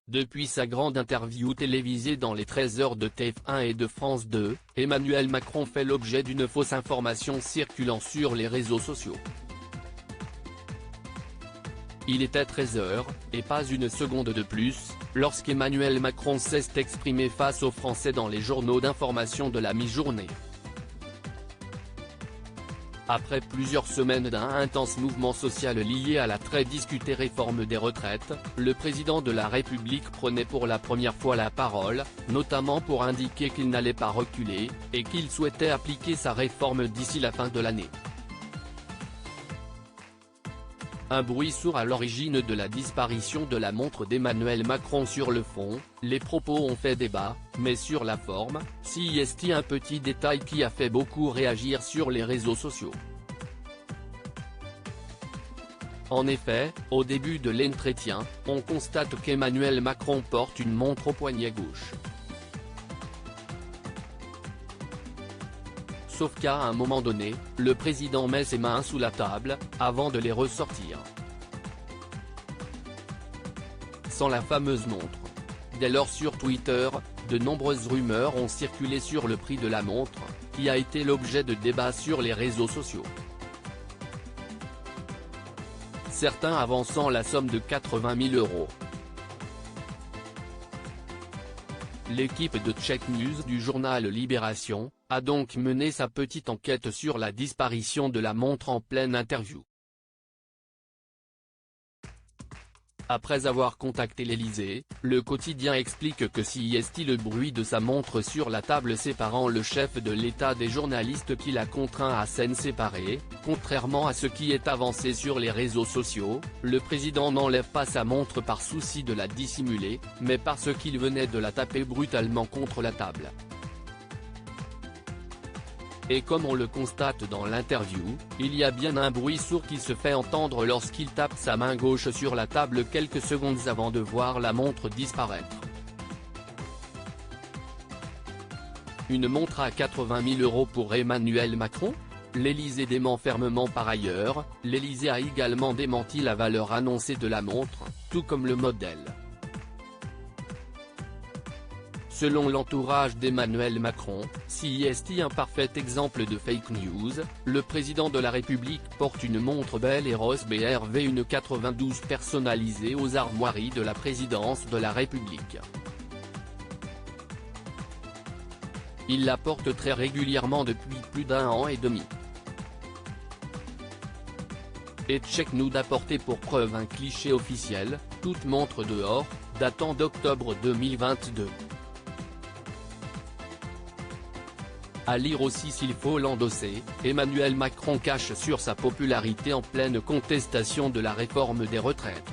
Depuis sa grande interview télévisée dans les 13 heures de TF1 et de France 2, Emmanuel Macron fait l'objet d'une fausse information circulant sur les réseaux sociaux. Il était 13 heures, et pas une seconde de plus, lorsqu'Emmanuel Macron s'est exprimé face aux Français dans les journaux d'information de la mi-journée. Après plusieurs semaines d'un intense mouvement social lié à la très discutée réforme des retraites, le président de la République prenait pour la première fois la parole, notamment pour indiquer qu'il n'allait pas reculer, et qu'il souhaitait appliquer sa réforme d'ici la fin de l'année. Un bruit sourd à l'origine de la disparition de la montre d'Emmanuel Macron. Sur le fond, les propos ont fait débat, mais sur la forme, s'y est un petit détail qui a fait beaucoup réagir sur les réseaux sociaux. En effet, au début de l'entretien, on constate qu'Emmanuel Macron porte une montre au poignet gauche. Sauf qu'à un moment donné, le président met ses mains sous la table, avant de les ressortir. Sans la fameuse montre. Dès lors sur Twitter, de nombreuses rumeurs ont circulé sur le prix de la montre, qui a été l'objet de débats sur les réseaux sociaux. Certains avançant la somme de 80 000 €. L'équipe de Check News du journal Libération a donc mené sa petite enquête sur la disparition de la montre en pleine interview. Après avoir contacté l'Élysée, le quotidien explique que s'y est le bruit de sa montre sur la table séparant le chef de l'État des journalistes qui l'a contraint à scène séparée. Contrairement à ce qui est avancé sur les réseaux sociaux, le président n'enlève pas sa montre par souci de la dissimuler, mais parce qu'il venait de la taper brutalement contre la table. Et comme on le constate dans l'interview, il y a bien un bruit sourd qui se fait entendre lorsqu'il tape sa main gauche sur la table quelques secondes avant de voir la montre disparaître. Une montre à 80 000 € pour Emmanuel Macron ? L'Élysée dément fermement. Par ailleurs, l'Élysée a également démenti la valeur annoncée de la montre, tout comme le modèle. Selon l'entourage d'Emmanuel Macron, s'y est un parfait exemple de fake news, le président de la République porte une montre Bell Eros BRV, une 92 personnalisée aux armoiries de la présidence de la République. Il la porte très régulièrement depuis plus d'1 an et demi. Et Check News a porté pour preuve un cliché officiel, toute montre dehors, datant d'octobre 2022. À lire aussi s'il faut l'endosser, Emmanuel Macron cache sur sa popularité en pleine contestation de la réforme des retraites.